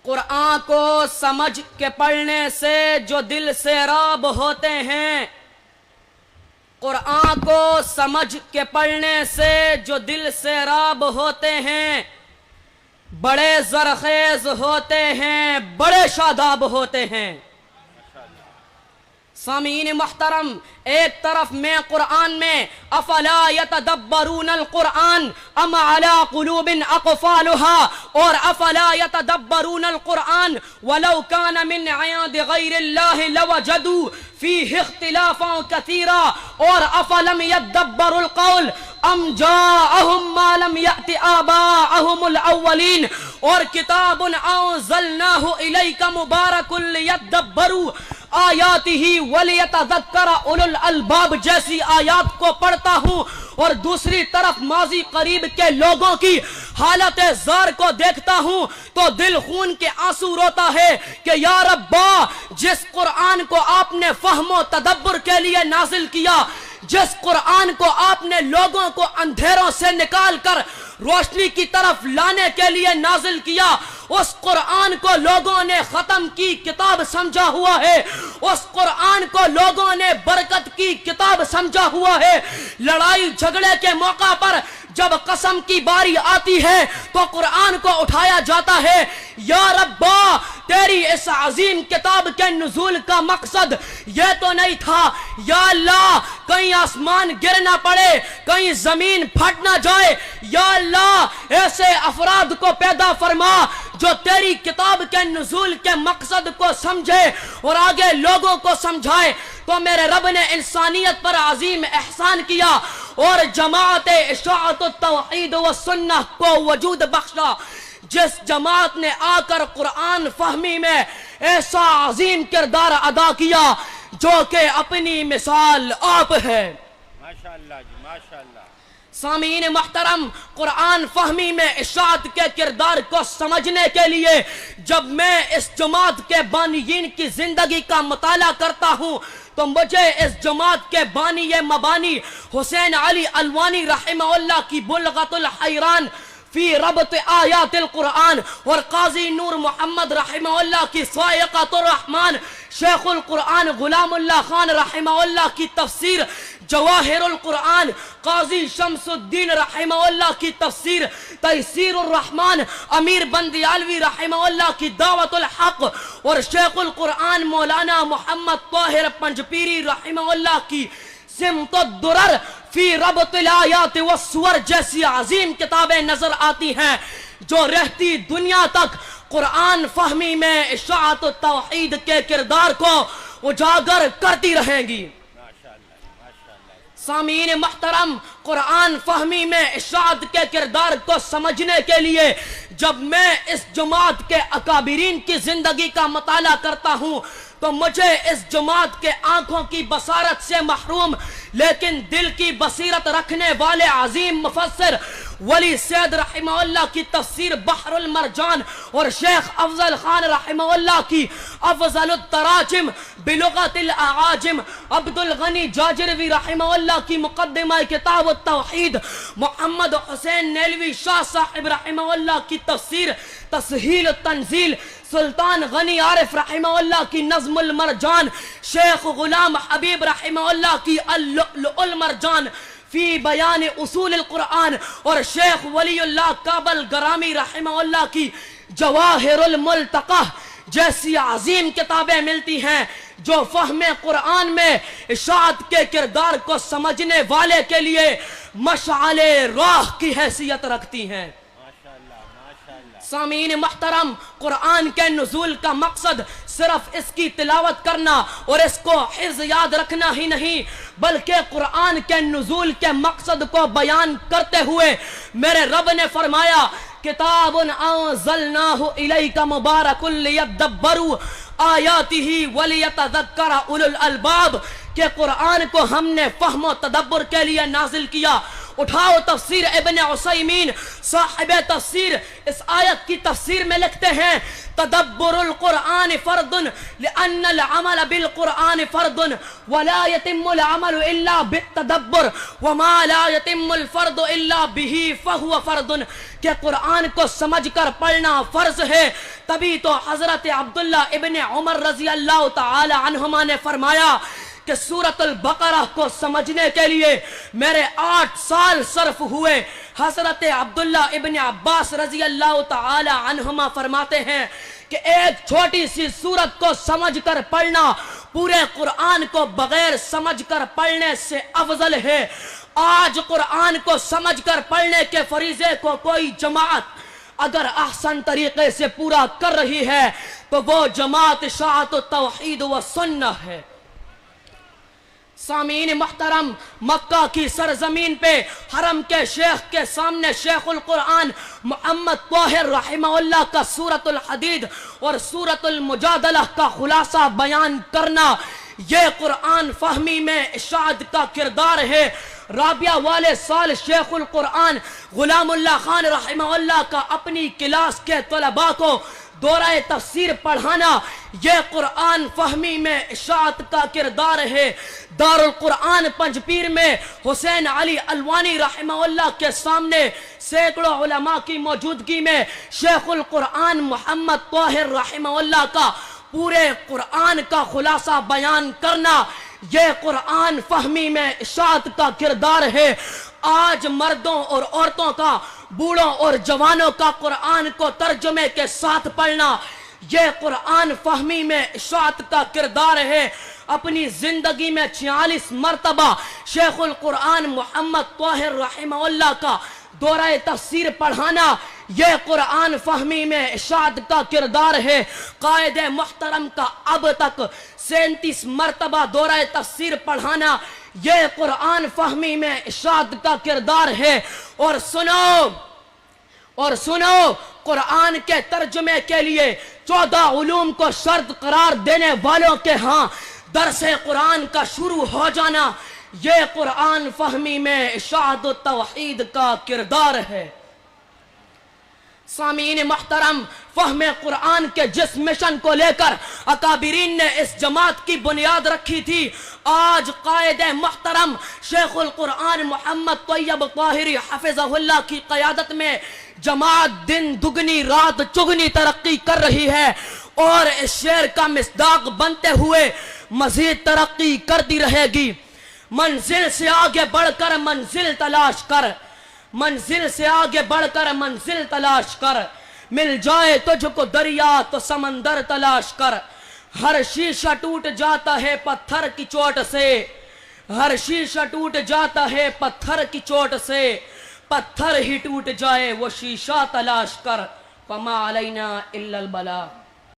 قرآن کو سمجھ کے پڑھنے سے جو دل سے راب ہوتے ہیں، قرآن کو سمجھ کے پڑھنے سے جو دل سے راب ہوتے ہیں، بڑے زرخیز ہوتے ہیں، بڑے شاداب ہوتے ہیں۔ سامعین محترم، ایک طرف میں قرآن میں افلا یتدبرون القرآن ام علی قلوب اقفالها اور افلا یتدبرون القرآن ولو کان من عند غیر اللہ لوجدوا فیہ اختلافا کثیرا اور افلم یدبروا القول ام جاءہم ما لم یأت آباءہم الاولین اور کتاب انزلناہ الیک مبارک لیدبروا آیاتہ ولیتذکر اولو الالباب جیسی آیات کو پڑھتا ہوں اور دوسری طرف ماضی قریب کے لوگوں کی حالت زار کو دیکھتا ہوں تو دل خون کے آنسو روتا ہے کہ یا ربا، جس قرآن کو آپ نے فہم و تدبر کے لیے نازل کیا، جس قرآن کو آپ نے لوگوں کو اندھیروں سے نکال کر روشنی کی طرف لانے کے لیے نازل کیا، اس قرآن کو لوگوں نے ختم کی کتاب سمجھا ہوا ہے، اس قرآن کو لوگوں نے برکت کی کتاب سمجھا ہوا ہے۔ لڑائی جھگڑے کے موقع پر جب قسم کی باری آتی ہے تو قرآن کو اٹھایا جاتا ہے۔ یا ربا، تیری اس عظیم کتاب کے نزول کا مقصد یہ تو نہیں تھا یا اللہ کہیں آسمان گر نہ پڑے، کہیں زمین پھٹ نہ جائے، یا اللہ ایسے افراد کو پیدا فرما جو تیری کتاب کے نزول کے مقصد کو سمجھے اور آگے لوگوں کو سمجھائے۔ تو میرے رب نے انسانیت پر عظیم احسان کیا اور جماعت اشاعت التوحید والسنہ کو وجود بخشا، جس جماعت نے آ کر قرآن فہمی میں ایسا عظیم کردار ادا کیا جو کہ اپنی مثال آپ ہے۔ ماشاءاللہ جی، ماشاءاللہ۔ سامعین محترم، قرآن فہمی میں اشاعت کے کردار کو سمجھنے کے لیے جب میں اس جماعت کے بانیین کی زندگی کا مطالعہ کرتا ہوں تو مجھے اس جماعت کے بانی مبانی حسین علی الوانی رحمہ اللہ کی بلغت الحیران فی ربط آیات القرآن اور قاضی نور محمد رحمہ اللہ کی صاعقۃ الرحمن، شیخ القرآن غلام اللہ خان رحمہ اللہ کی تفسیر جواہر القرآن، قاضی شمس الدین رحمہ اللہ کی تفسیر تیسیر الرحمن، امیر بندیالوی رحمہ اللہ کی دعوت الحق اور شیخ القرآن مولانا محمد طاہر پنجپیری رحمہ اللہ کی سمت الدرر فی ربط الآیات والسور جیسی عظیم کتابیں نظر آتی ہیں جو رہتی دنیا تک قرآن فہمی میں اشاعت التوحید کے کردار کو اجاگر کرتی رہیں گی۔ سامعین محترم، قرآن فہمی میں اشاعت کے کردار کو سمجھنے کے لیے جب میں اس جماعت کے اکابرین کی زندگی کا مطالعہ کرتا ہوں تو مجھے اس جماعت کے آنکھوں کی بصارت سے محروم لیکن دل کی بصیرت رکھنے والے عظیم مفسر ولی سید رحمہ اللہ کی تفسیر بحر المرجان اور شیخ افضل خان رحمہ اللہ کی افضل التراجم بلغت الاعاجم، عبد الغنی جاجروی رحمہ اللہ کی مقدمہ کتاب التوحید، محمد حسین نیلوی شاہ صاحب رحمہ اللہ کی تفسیر تسہیل التنزیل، سلطان غنی عارف رحمہ اللہ کی نظم المرجان، شیخ غلام حبیب رحمہ اللہ کی اللؤلؤ المرجان فی بیان اصول القرآن اور شیخ ولی اللہ کابل گرامی رحمہ اللہ کی جواہر الملتقى جیسی عظیم کتابیں ملتی ہیں جو فہم قرآن میں اشاعت کے کردار کو سمجھنے والے کے لیے مشعل راہ کی حیثیت رکھتی ہیں۔ سامعین محترم، قرآن کے نزول کا مقصد صرف اس کی تلاوت کرنا اور اس کو حفظ یاد رکھنا ہی نہیں بلکہ قرآن کے نزول کے مقصد کو بیان کرتے ہوئے میرے رب نے فرمایا کتاب انزلناہ الیک مبارک لیدبروا آیاتہ ولیتذکر اولو الالباب کہ قرآن کو ہم نے فہم و تدبر کے لیے نازل کیا۔ اٹھاؤ تفسیر ابن عثیمین صاحب تفسیر اس آیت کی تفسیر میں لکھتے ہیں تدبر القرآن فرض لأن العمل بالقرآن فرض ولا يتم العمل إلا بالتدبر وما لا يتم الفرض إلا به فهو فرض کہ قرآن کو سمجھ کر پڑھنا فرض ہے تبھی تو حضرت عبداللہ ابن عمر رضی اللہ تعالی عنہما نے فرمایا کہ سورۃ البقرہ کو سمجھنے کے لیے میرے 8 سال صرف ہوئے۔ حضرت عبداللہ ابن عباس رضی اللہ تعالی عنہما فرماتے ہیں کہ ایک چھوٹی سی سورت کو سمجھ کر پڑھنا پورے قرآن کو بغیر سمجھ کر پڑھنے سے افضل ہے۔ آج قرآن کو سمجھ کر پڑھنے کے فریضے کو کوئی جماعت اگر احسن طریقے سے پورا کر رہی ہے تو وہ جماعت اشاعت التوحید و سنہ ہے۔ سامعین محترم، مکہ کی سرزمین پہ حرم کے شیخ کے سامنے شیخ القرآن محمد طاہر رحمہ اللہ کا سورۃ الحدید اور سورۃ المجادلہ کا خلاصہ بیان کرنا یہ قرآن فہمی میں اشاعت کا کردار ہے۔ رابعہ والے سال شیخ القرآن غلام اللہ خان رحمہ اللہ کا اپنی کلاس کے طلباء کو دورہ تفسیر پڑھانا یہ قرآن فہمی میں اشاعت کا کردار ہے۔ دار القرآن پنجپیر میں حسین علی الوانی رحمہ اللہ کے سامنے سینکڑوں علماء کی موجودگی میں شیخ القرآن محمد طاہر رحمہ اللہ کا پورے قرآن کا خلاصہ بیان کرنا یہ قرآن فہمی میں اشاعت کا کردار ہے۔ آج مردوں اور عورتوں کا، بوڑھوں اور جوانوں کا قرآن کو ترجمے کے ساتھ پڑھنا یہ قرآن فہمی میں اشاعت کا کردار ہے۔ اپنی زندگی میں 46 مرتبہ شیخ القرآن محمد طاہر رحمہ اللہ کا دورہ تفسیر پڑھانا یہ قرآن فہمی میں اشاعت کا کردار ہے۔ قائد محترم کا اب تک 37 مرتبہ دورہ تفسیر پڑھانا یہ قرآن فہمی میں اشاعت کا کردار ہے۔ اور سنو قرآن کے ترجمے کے لیے 14 علوم کو شرط قرار دینے والوں کے ہاں درس قرآن کا شروع ہو جانا یہ قرآن فہمی میں اشاعت التوحید کا کردار ہے۔ سامعین محترم، فہم قرآن کے جس مشن کو لے کر اکابرین نے اس جماعت کی بنیاد رکھی تھی آج قائد محترم شیخ القرآن محمد طیب طاہری حفظہ اللہ کی قیادت میں جماعت دن دگنی رات چگنی ترقی کر رہی ہے اور اس شعر کا مصداق بنتے ہوئے مزید ترقی کرتی رہے گی۔ منزل سے آگے بڑھ کر منزل تلاش کر، منزل سے آگے بڑھ کر منزل تلاش کر، مل جائے تجھ کو دریا تو سمندر تلاش کر۔ ہر شیشہ ٹوٹ جاتا ہے پتھر کی چوٹ سے، ہر شیشہ ٹوٹ جاتا ہے پتھر کی چوٹ سے، پتھر ہی ٹوٹ جائے وہ شیشہ تلاش کر، فما علینا الا البلاغ۔